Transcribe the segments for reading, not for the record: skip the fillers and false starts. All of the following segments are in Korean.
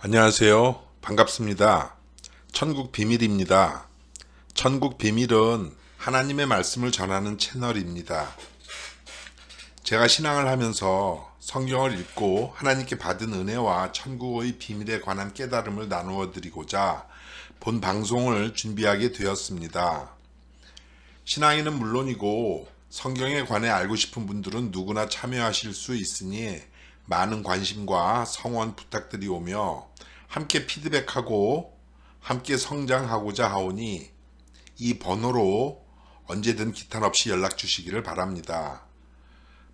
안녕하세요. 반갑습니다. 천국 비밀입니다. 천국 비밀은 하나님의 말씀을 전하는 채널입니다. 제가 신앙을 하면서 성경을 읽고 하나님께 받은 은혜와 천국의 비밀에 관한 깨달음을 나누어 드리고자 본 방송을 준비하게 되었습니다. 신앙인은 물론이고 성경에 관해 알고 싶은 분들은 누구나 참여하실 수 있으니 많은 관심과 성원 부탁드리오며 함께 피드백하고 함께 성장하고자 하오니 이 번호로 언제든 기탄 없이 연락 주시기를 바랍니다.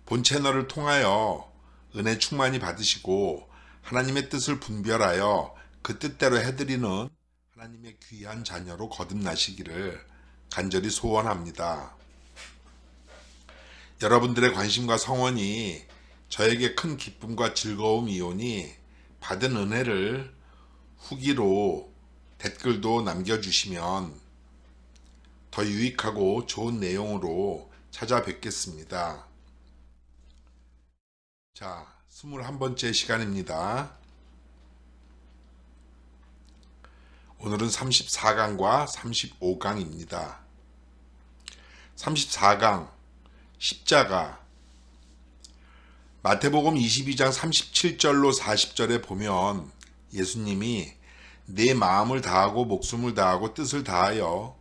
본 채널을 통하여 은혜 충만히 받으시고 하나님의 뜻을 분별하여 그 뜻대로 해드리는 하나님의 귀한 자녀로 거듭나시기를 간절히 소원합니다. 여러분들의 관심과 성원이 저에게 큰 기쁨과 즐거움이오니 받은 은혜를 후기로 댓글도 남겨주시면 더 유익하고 좋은 내용으로 찾아뵙겠습니다. 자, 21번째 시간입니다. 오늘은 34강과 35강입니다. 34강 십자가 마태복음 22장 37절로 40절에 보면 예수님이 내 마음을 다하고 목숨을 다하고 뜻을 다하여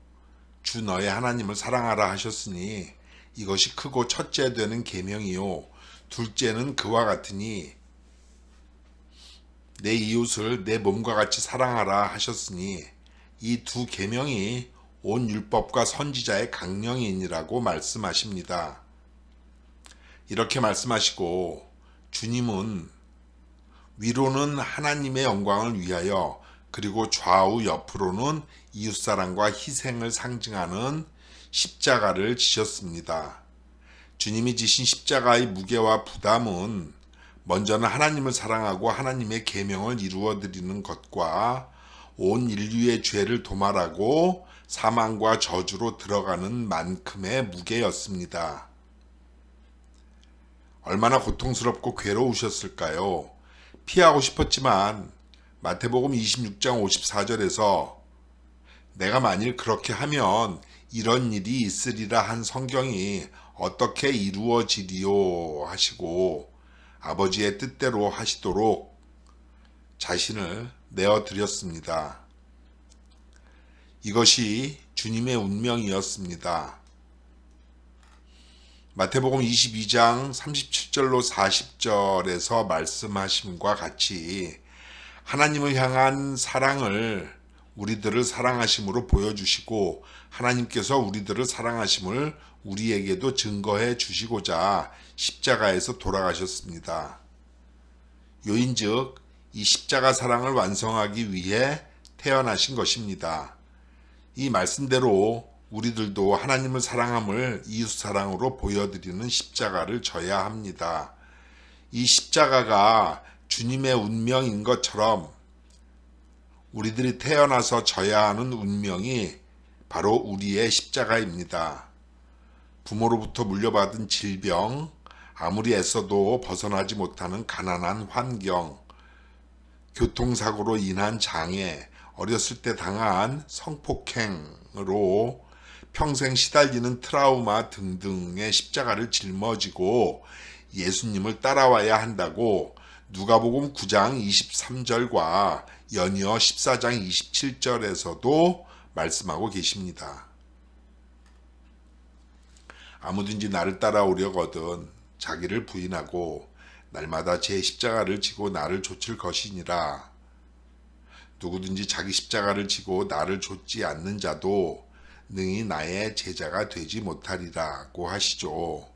주 너의 하나님을 사랑하라 하셨으니 이것이 크고 첫째 되는 계명이요 둘째는 그와 같으니 내 이웃을 내 몸과 같이 사랑하라 하셨으니 이 두 계명이 온 율법과 선지자의 강령이니라고 말씀하십니다. 이렇게 말씀하시고 주님은 위로는 하나님의 영광을 위하여 그리고 좌우 옆으로는 이웃사랑과 희생을 상징하는 십자가를 지셨습니다. 주님이 지신 십자가의 무게와 부담은 먼저는 하나님을 사랑하고 하나님의 계명을 이루어 드리는 것과 온 인류의 죄를 도말하고 사망과 저주로 들어가는 만큼의 무게였습니다. 얼마나 고통스럽고 괴로우셨을까요? 피하고 싶었지만 마태복음 26장 54절에서 내가 만일 그렇게 하면 이런 일이 있으리라 한 성경이 어떻게 이루어지리요 하시고 아버지의 뜻대로 하시도록 자신을 내어드렸습니다. 이것이 주님의 운명이었습니다. 마태복음 22장 37절로 40절에서 말씀하심과 같이 하나님을 향한 사랑을 우리들을 사랑하심으로 보여주시고 하나님께서 우리들을 사랑하심을 우리에게도 증거해 주시고자 십자가에서 돌아가셨습니다. 요인즉 이 십자가 사랑을 완성하기 위해 태어나신 것입니다. 이 말씀대로 우리들도 하나님을 사랑함을 이웃사랑으로 보여드리는 십자가를 져야 합니다. 이 십자가가 주님의 운명인 것처럼 우리들이 태어나서 져야 하는 운명이 바로 우리의 십자가입니다. 부모로부터 물려받은 질병, 아무리 애써도 벗어나지 못하는 가난한 환경, 교통사고로 인한 장애, 어렸을 때 당한 성폭행으로 평생 시달리는 트라우마 등등의 십자가를 짊어지고 예수님을 따라와야 한다고 누가복음 9장 23절과 연이어 14장 27절에서도 말씀하고 계십니다. 아무든지 나를 따라오려거든 자기를 부인하고 날마다 제 십자가를 지고 나를 좇을 것이니라. 누구든지 자기 십자가를 지고 나를 좇지 않는 자도 능히 나의 제자가 되지 못하리라고 하시죠.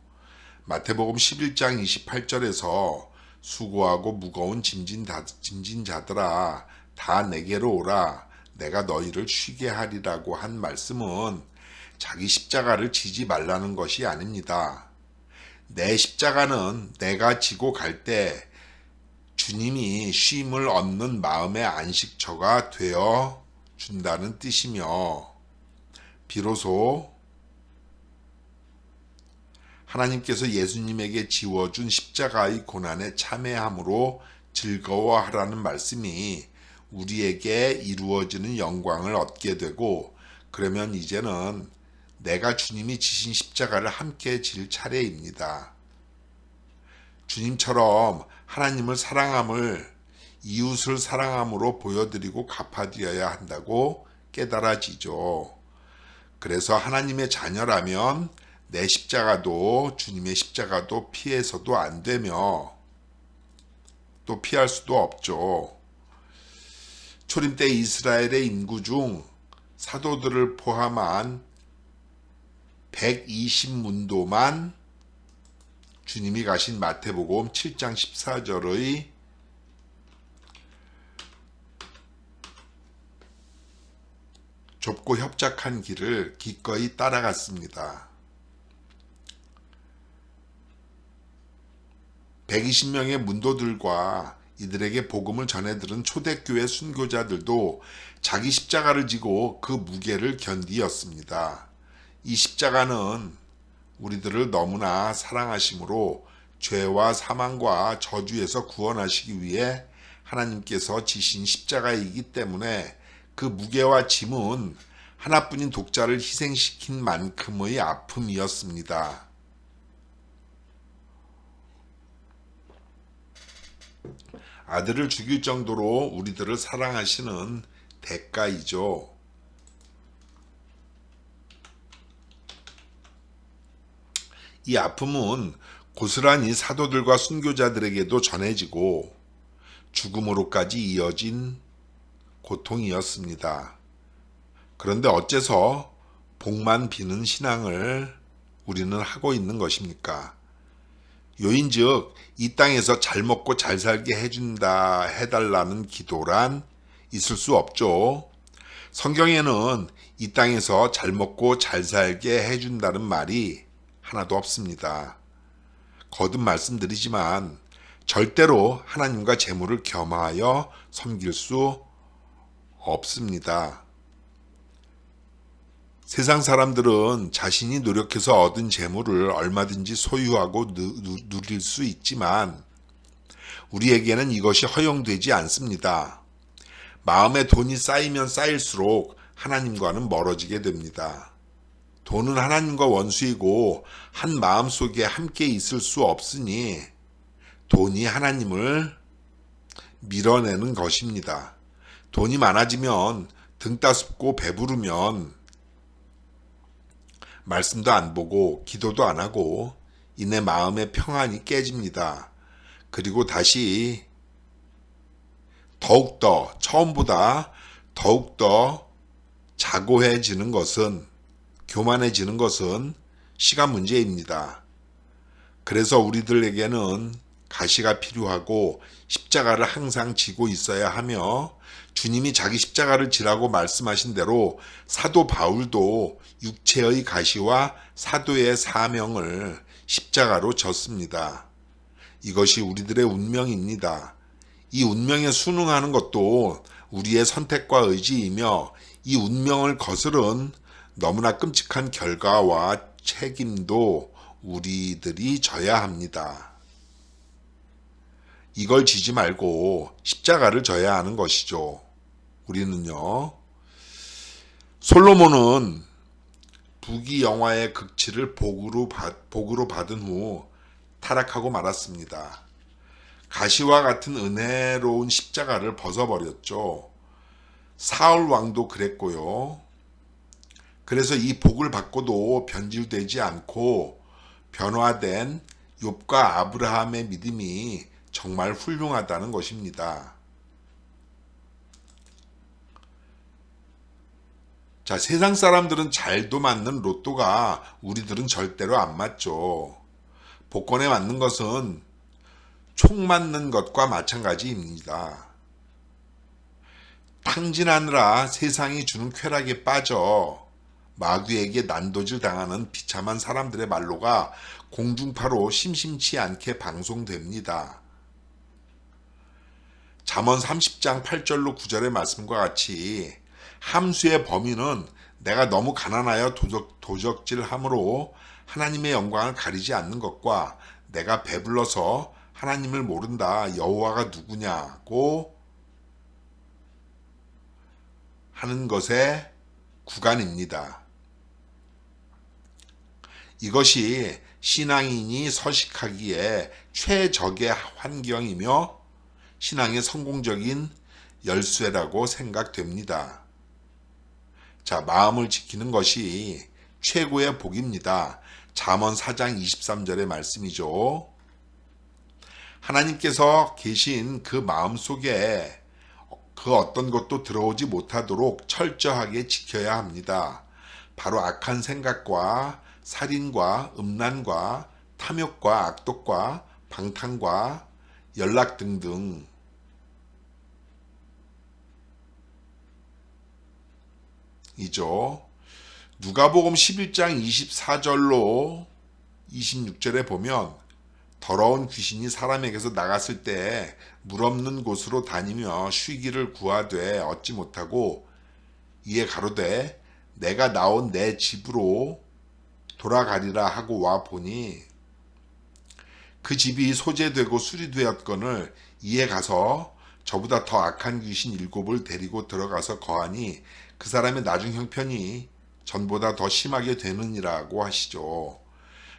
마태복음 11장 28절에서 수고하고 무거운 짐진 자들아 다 내게로 오라 내가 너희를 쉬게 하리라고 한 말씀은 자기 십자가를 지지 말라는 것이 아닙니다. 내 십자가는 내가 지고 갈 때 주님이 쉼을 얻는 마음의 안식처가 되어 준다는 뜻이며 비로소 하나님께서 예수님에게 지워준 십자가의 고난에 참여함으로 즐거워하라는 말씀이 우리에게 이루어지는 영광을 얻게 되고, 그러면 이제는 내가 주님이 지신 십자가를 함께 질 차례입니다. 주님처럼 하나님을 사랑함을 이웃을 사랑함으로 보여드리고 갚아드려야 한다고 깨달아지죠. 그래서 하나님의 자녀라면 내 십자가도 주님의 십자가도 피해서도 안 되며 또 피할 수도 없죠. 초림 때 이스라엘의 인구 중 사도들을 포함한 120문도만 주님이 가신 마태복음 7장 14절의 좁고 협착한 길을 기꺼이 따라갔습니다. 120명의 문도들과 이들에게 복음을 전해들은 초대교회 순교자들도 자기 십자가를 지고 그 무게를 견디었습니다. 이 십자가는 우리들을 너무나 사랑하심으로 죄와 사망과 저주에서 구원하시기 위해 하나님께서 지신 십자가이기 때문에 그 무게와 짐은 하나뿐인 독자를 희생시킨 만큼의 아픔이었습니다. 아들을 죽일 정도로 우리들을 사랑하시는 대가이죠. 이 아픔은 고스란히 사도들과 순교자들에게도 전해지고 죽음으로까지 이어진 고통이었습니다. 그런데 어째서 복만 비는 신앙을 우리는 하고 있는 것입니까? 요인즉 이 땅에서 잘 먹고 잘 살게 해달라는 기도란 있을 수 없죠. 성경에는 이 땅에서 잘 먹고 잘 살게 해준다는 말이 하나도 없습니다. 거듭 말씀드리지만 절대로 하나님과 재물을 겸하여 섬길 수 없습니다. 세상 사람들은 자신이 노력해서 얻은 재물을 얼마든지 소유하고 누릴 수 있지만 우리에게는 이것이 허용되지 않습니다. 마음에 돈이 쌓이면 쌓일수록 하나님과는 멀어지게 됩니다. 돈은 하나님과 원수이고 한 마음 속에 함께 있을 수 없으니 돈이 하나님을 밀어내는 것입니다. 돈이 많아지면 등 따숩고 배부르면 말씀도 안 보고 기도도 안 하고 이내 마음의 평안이 깨집니다. 그리고 다시 더욱더 처음보다 더욱더 자고해지는 것은 교만해지는 것은 시간 문제입니다. 그래서 우리들에게는 가시가 필요하고 십자가를 항상 지고 있어야 하며 주님이 자기 십자가를 지라고 말씀하신 대로 사도 바울도 육체의 가시와 사도의 사명을 십자가로 졌습니다. 이것이 우리들의 운명입니다. 이 운명에 순응하는 것도 우리의 선택과 의지이며 이 운명을 거스른 너무나 끔찍한 결과와 책임도 우리들이 져야 합니다. 이걸 지지 말고 십자가를 져야 하는 것이죠. 우리는요. 솔로몬은 부귀 영화의 극치를 복으로 받은 후 타락하고 말았습니다. 가시와 같은 은혜로운 십자가를 벗어버렸죠. 사울 왕도 그랬고요. 그래서 이 복을 받고도 변질되지 않고 변화된 욥과 아브라함의 믿음이 정말 훌륭하다는 것입니다. 자, 세상 사람들은 잘도 맞는 로또가 우리들은 절대로 안 맞죠. 복권에 맞는 것은 총 맞는 것과 마찬가지입니다. 탕진하느라 세상이 주는 쾌락에 빠져 마귀에게 난도질 당하는 비참한 사람들의 말로가 공중파로 심심치 않게 방송됩니다. 잠언 30장 8절로 9절의 말씀과 같이 함수의 범위는 내가 너무 가난하여 도적질함으로 하나님의 영광을 가리지 않는 것과 내가 배불러서 하나님을 모른다 여호와가 누구냐고 하는 것의 구간입니다. 이것이 신앙인이 서식하기에 최적의 환경이며 신앙의 성공적인 열쇠라고 생각됩니다. 자, 마음을 지키는 것이 최고의 복입니다. 잠언 4장 23절의 말씀이죠. 하나님께서 계신 그 마음 속에 그 어떤 것도 들어오지 못하도록 철저하게 지켜야 합니다. 바로 악한 생각과 살인과 음란과 탐욕과 악독과 방탕과 연락 등등 이죠. 누가복음 11장 24절로 26절에 보면 더러운 귀신이 사람에게서 나갔을 때 물 없는 곳으로 다니며 쉬기를 구하되 얻지 못하고 이에 가로되 내가 나온 내 집으로 돌아가리라 하고 와 보니 그 집이 소재되고 수리되었거늘 이에 가서 저보다 더 악한 귀신 7을 데리고 들어가서 거하니 그 사람의 나중 형편이 전보다 더 심하게 되느니라고 하시죠.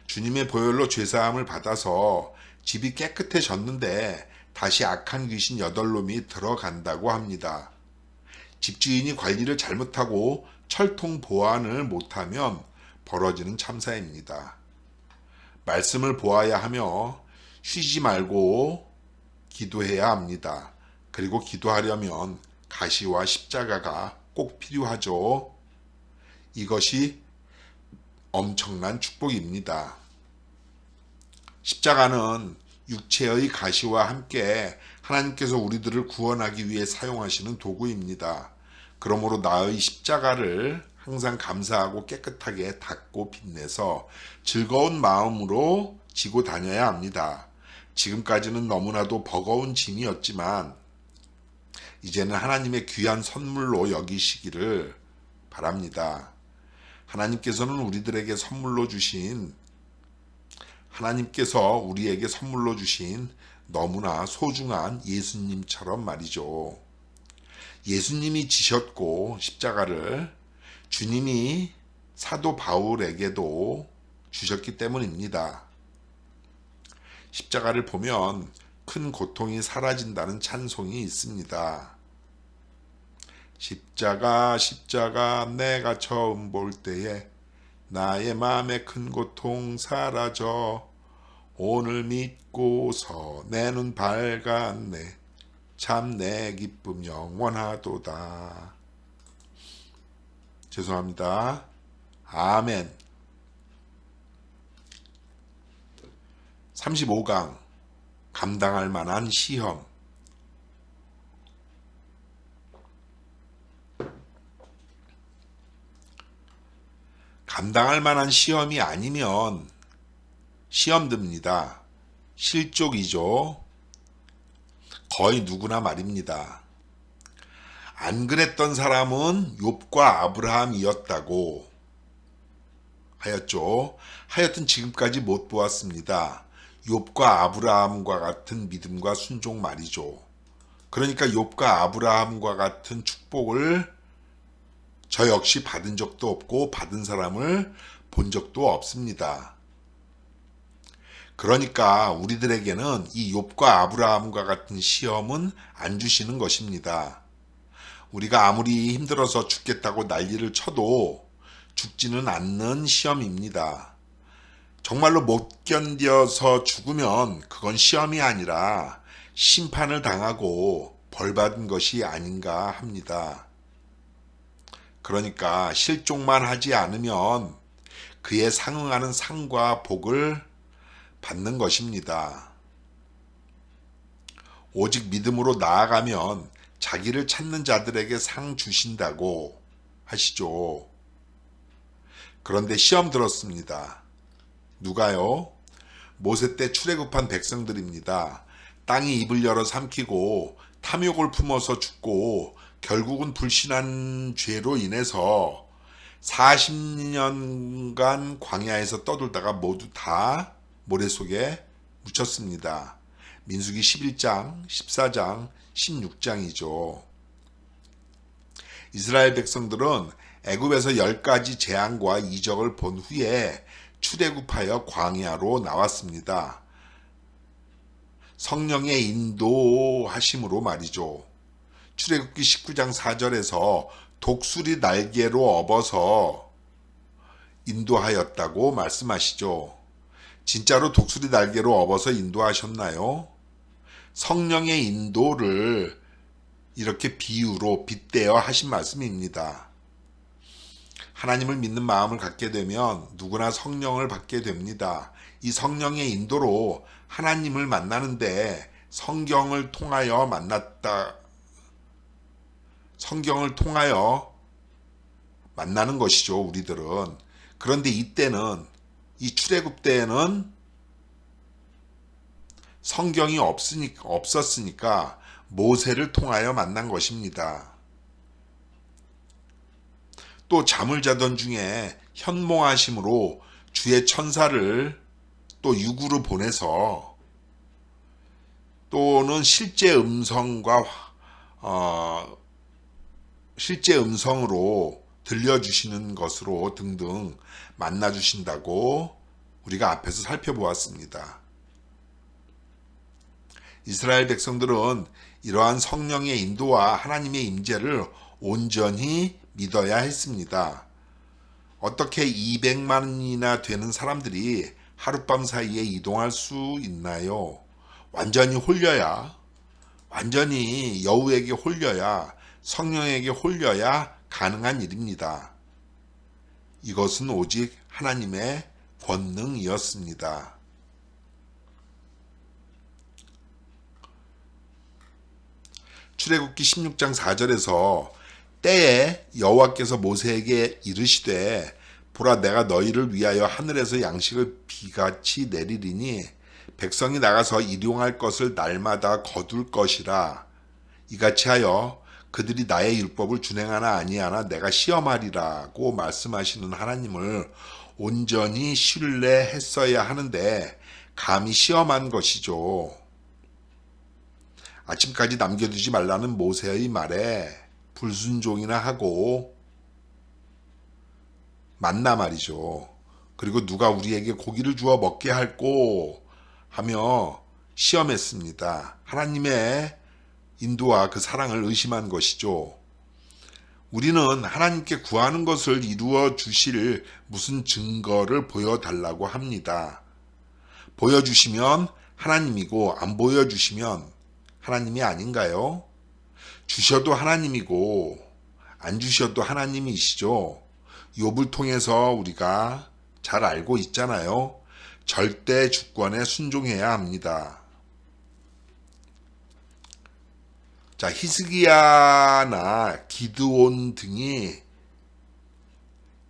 주님의 보혈로 죄사함을 받아서 집이 깨끗해졌는데 다시 악한 귀신 8놈이 들어간다고 합니다. 집주인이 관리를 잘못하고 철통 보완을 못하면 벌어지는 참사입니다. 말씀을 보아야 하며 쉬지 말고 기도해야 합니다. 그리고 기도하려면 가시와 십자가가 꼭 필요하죠. 이것이 엄청난 축복입니다. 십자가는 육체의 가시와 함께 하나님께서 우리들을 구원하기 위해 사용하시는 도구입니다. 그러므로 나의 십자가를 항상 감사하고 깨끗하게 닦고 빛내서 즐거운 마음으로 지고 다녀야 합니다. 지금까지는 너무나도 버거운 짐이었지만 이제는 하나님의 귀한 선물로 여기시기를 바랍니다. 하나님께서는 우리에게 선물로 주신 너무나 소중한 예수님처럼 말이죠. 예수님이 지셨고 십자가를 주님이 사도 바울에게도 주셨기 때문입니다. 십자가를 보면 큰 고통이 사라진다는 찬송이 있습니다. 십자가 십자가 내가 처음 볼 때에 나의 마음에 큰 고통 사라져 오늘 믿고서 내 눈 밝았네 참 내 기쁨 영원하도다. 죄송합니다. 아멘. 35강 감당할 만한 시험. 감당할 만한 시험이 아니면 시험 듭니다. 실족이죠. 거의 누구나 말입니다. 안 그랬던 사람은 욥과 아브라함이었다고 하였죠. 하여튼 지금까지 못 보았습니다. 욥과 아브라함과 같은 믿음과 순종 말이죠. 그러니까 욥과 아브라함과 같은 축복을 저 역시 받은 적도 없고 받은 사람을 본 적도 없습니다. 그러니까 우리들에게는 이 욥과 아브라함과 같은 시험은 안 주시는 것입니다. 우리가 아무리 힘들어서 죽겠다고 난리를 쳐도 죽지는 않는 시험입니다. 정말로 못 견뎌서 죽으면 그건 시험이 아니라 심판을 당하고 벌받은 것이 아닌가 합니다. 그러니까 실족만 하지 않으면 그에 상응하는 상과 복을 받는 것입니다. 오직 믿음으로 나아가면 자기를 찾는 자들에게 상 주신다고 하시죠. 그런데 시험 들었습니다. 누가요? 모세 때 출애굽한 백성들입니다. 땅이 입을 열어 삼키고 탐욕을 품어서 죽고 결국은 불신한 죄로 인해서 40년간 광야에서 떠돌다가 모두 다 모래 속에 묻혔습니다. 민수기 11장, 14장, 16장이죠. 이스라엘 백성들은 애굽에서 10가지 재앙과 이적을 본 후에 출애굽하여 광야로 나왔습니다. 성령의 인도하심으로 말이죠. 출애굽기 19장 4절에서 독수리 날개로 업어서 인도하였다고 말씀하시죠. 진짜로 독수리 날개로 업어서 인도하셨나요? 성령의 인도를 이렇게 비유로 빗대어 하신 말씀입니다. 하나님을 믿는 마음을 갖게 되면 누구나 성령을 받게 됩니다. 이 성령의 인도로 하나님을 만나는데 성경을 통하여 만나는 것이죠, 우리들은. 그런데 이때는, 이 출애굽 때에는 성경이 없었으니까 모세를 통하여 만난 것입니다. 또 잠을 자던 중에 현몽하심으로 주의 천사를 또 육으로 보내서, 또는 실제 음성으로 들려주시는 것으로 등등 만나주신다고 우리가 앞에서 살펴보았습니다. 이스라엘 백성들은 이러한 성령의 인도와 하나님의 임재를 온전히 믿어야 했습니다. 어떻게 200만이나 되는 사람들이 하룻밤 사이에 이동할 수 있나요? 완전히 여우에게 홀려야, 성령에게 홀려야 가능한 일입니다. 이것은 오직 하나님의 권능이었습니다. 출애굽기 16장 4절에서 때에 여호와께서 모세에게 이르시되 보라 내가 너희를 위하여 하늘에서 양식을 비같이 내리리니 백성이 나가서 일용할 것을 날마다 거둘 것이라. 이같이 하여 그들이 나의 율법을 준행하나 아니하나 내가 시험하리라고 말씀하시는 하나님을 온전히 신뢰했어야 하는데 감히 시험한 것이죠. 아침까지 남겨두지 말라는 모세의 말에 불순종이나 하고 만나 말이죠. 그리고 누가 우리에게 고기를 주어 먹게 할꼬 하며 시험했습니다. 하나님의 인도와 그 사랑을 의심한 것이죠. 우리는 하나님께 구하는 것을 이루어 주실 무슨 증거를 보여달라고 합니다. 보여주시면 하나님이고 안 보여주시면 하나님이 아닌가요? 주셔도 하나님이고 안 주셔도 하나님이시죠. 욥을 통해서 우리가 잘 알고 있잖아요. 절대 주권에 순종해야 합니다. 자, 히스기야나 기드온 등이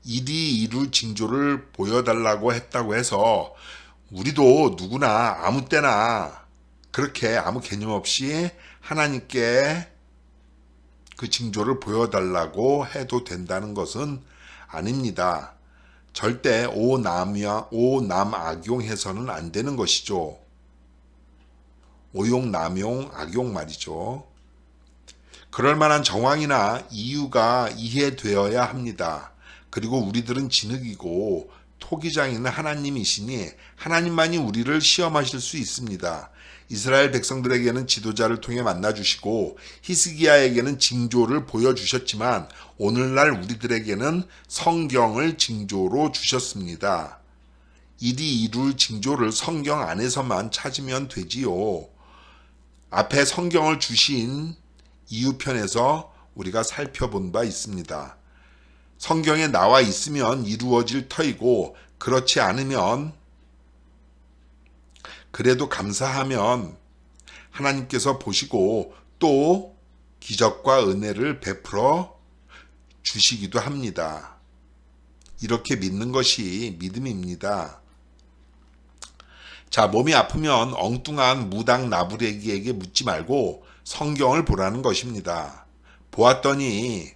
이리 이룰 징조를 보여달라고 했다고 해서 우리도 누구나 아무 때나 그렇게 아무 개념 없이 하나님께 그 징조를 보여달라고 해도 된다는 것은 아닙니다. 절대 오남악용해서는 안 되는 것이죠. 오용남용 악용 말이죠. 그럴 만한 정황이나 이유가 이해되어야 합니다. 그리고 우리들은 진흙이고 토기장이는 하나님이시니 하나님만이 우리를 시험하실 수 있습니다. 이스라엘 백성들에게는 지도자를 통해 만나주시고 히스기야에게는 징조를 보여주셨지만 오늘날 우리들에게는 성경을 징조로 주셨습니다. 이리 이룰 징조를 성경 안에서만 찾으면 되지요. 앞에 성경을 주신 이유편에서 우리가 살펴본 바 있습니다. 성경에 나와 있으면 이루어질 터이고 그렇지 않으면 그래도 감사하면 하나님께서 보시고 또 기적과 은혜를 베풀어 주시기도 합니다. 이렇게 믿는 것이 믿음입니다. 자, 몸이 아프면 엉뚱한 무당 나부레기에게 묻지 말고 성경을 보라는 것입니다. 보았더니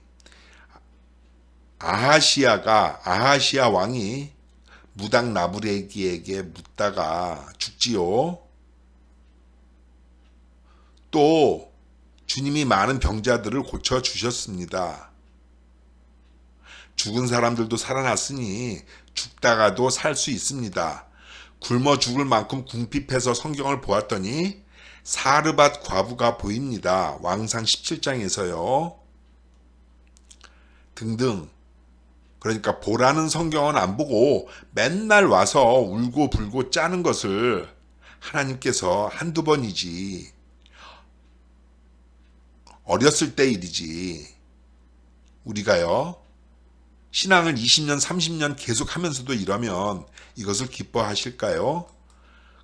아하시아 왕이 무당 나부레기에게 묻다가 죽지요. 또 주님이 많은 병자들을 고쳐 주셨습니다. 죽은 사람들도 살아났으니 죽다가도 살 수 있습니다. 굶어 죽을 만큼 궁핍해서 성경을 보았더니 사르밧 과부가 보입니다. 왕상 17장에서요. 등등. 그러니까 보라는 성경은 안 보고 맨날 와서 울고 불고 짜는 것을 하나님께서 한두 번이지, 어렸을 때 일이지, 우리가요 신앙을 20년 30년 계속 하면서도 이러면 이것을 기뻐하실까요?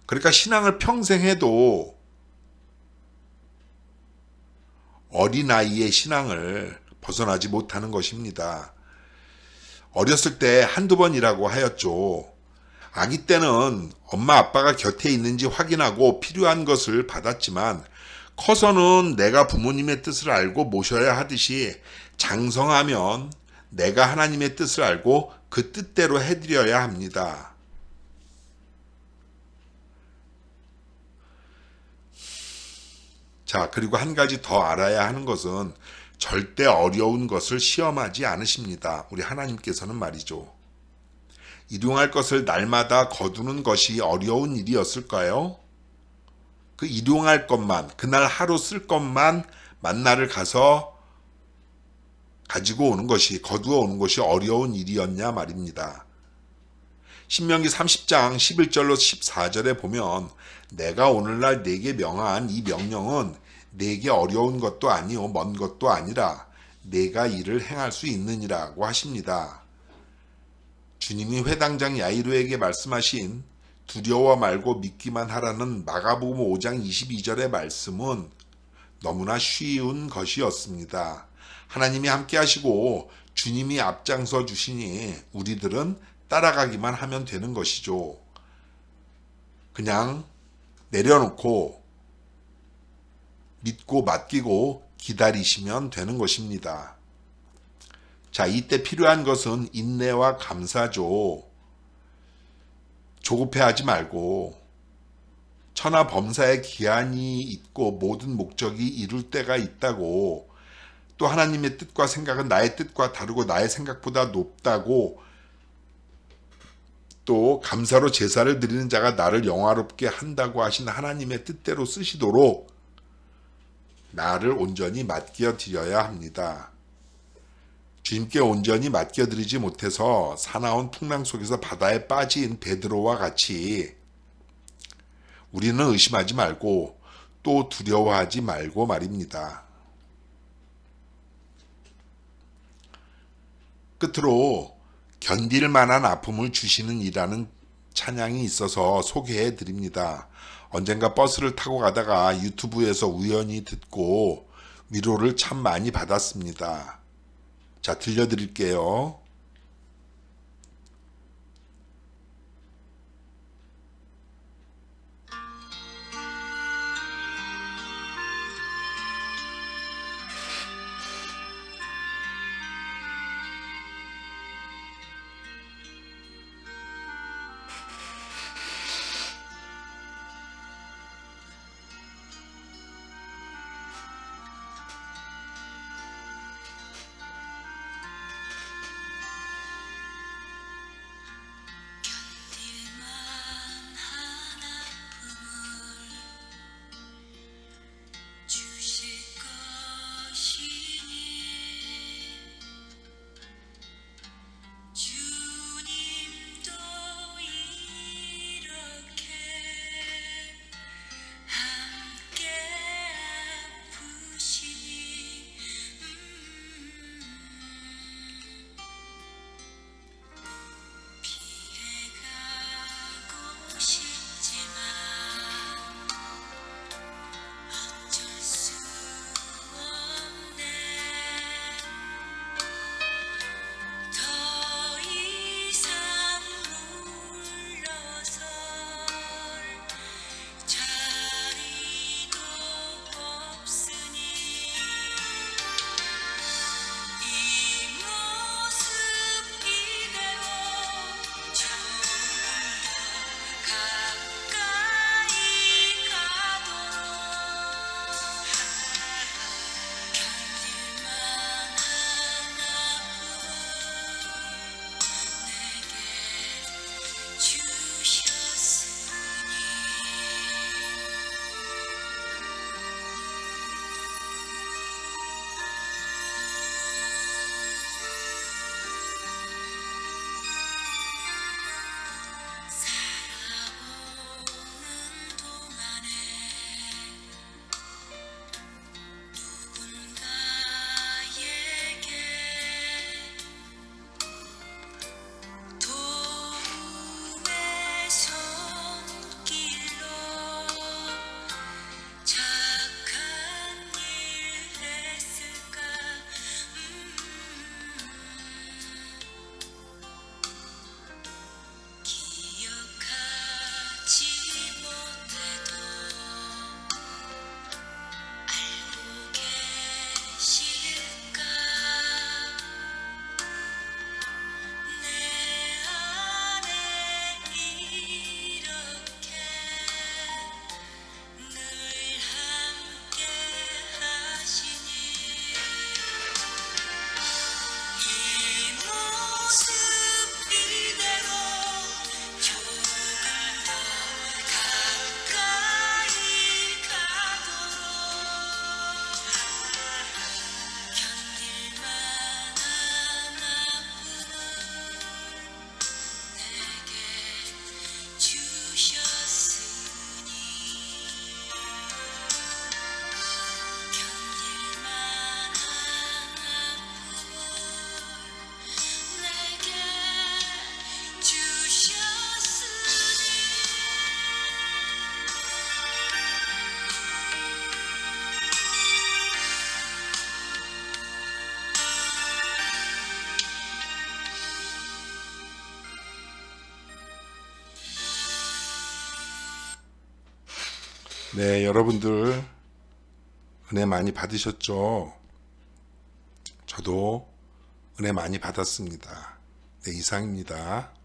그러니까 신앙을 평생 해도 어린아이의 신앙을 벗어나지 못하는 것입니다. 어렸을 때 한두 번이라고 하였죠. 아기 때는 엄마 아빠가 곁에 있는지 확인하고 필요한 것을 받았지만 커서는 내가 부모님의 뜻을 알고 모셔야 하듯이 장성하면 내가 하나님의 뜻을 알고 그 뜻대로 해드려야 합니다. 자, 그리고 한 가지 더 알아야 하는 것은 절대 어려운 것을 시험하지 않으십니다. 우리 하나님께서는 말이죠. 일용할 것을 날마다 거두는 것이 어려운 일이었을까요? 그 일용할 것만, 그날 하루 쓸 것만 만나를 가서 가지고 오는 것이, 거두어 오는 것이 어려운 일이었냐 말입니다. 신명기 30장 11절로 14절에 보면 내가 오늘날 네게 명한 이 명령은 네게 어려운 것도 아니요 먼 것도 아니라 네가 이를 행할 수 있느니라고 하십니다. 주님이 회당장 야이로에게 말씀하신 두려워 말고 믿기만 하라는 마가복음 5장 22절의 말씀은 너무나 쉬운 것이었습니다. 하나님이 함께 하시고 주님이 앞장서 주시니 우리들은 따라가기만 하면 되는 것이죠. 그냥 내려놓고 믿고 맡기고 기다리시면 되는 것입니다. 자, 이때 필요한 것은 인내와 감사죠. 조급해하지 말고 천하범사에 기한이 있고 모든 목적이 이룰 때가 있다고, 또 하나님의 뜻과 생각은 나의 뜻과 다르고 나의 생각보다 높다고, 또 감사로 제사를 드리는 자가 나를 영화롭게 한다고 하신 하나님의 뜻대로 쓰시도록 나를 온전히 맡겨 드려야 합니다. 주님께 온전히 맡겨 드리지 못해서 사나운 풍랑 속에서 바다에 빠진 베드로와 같이 우리는 의심하지 말고 또 두려워하지 말고 말입니다. 끝으로 견딜 만한 아픔을 주시는 이라는 찬양이 있어서 소개해 드립니다. 언젠가 버스를 타고 가다가 유튜브에서 우연히 듣고 위로를 참 많이 받았습니다. 자, 들려드릴게요. 네, 여러분들 은혜 많이 받으셨죠? 저도 은혜 많이 받았습니다. 네, 이상입니다.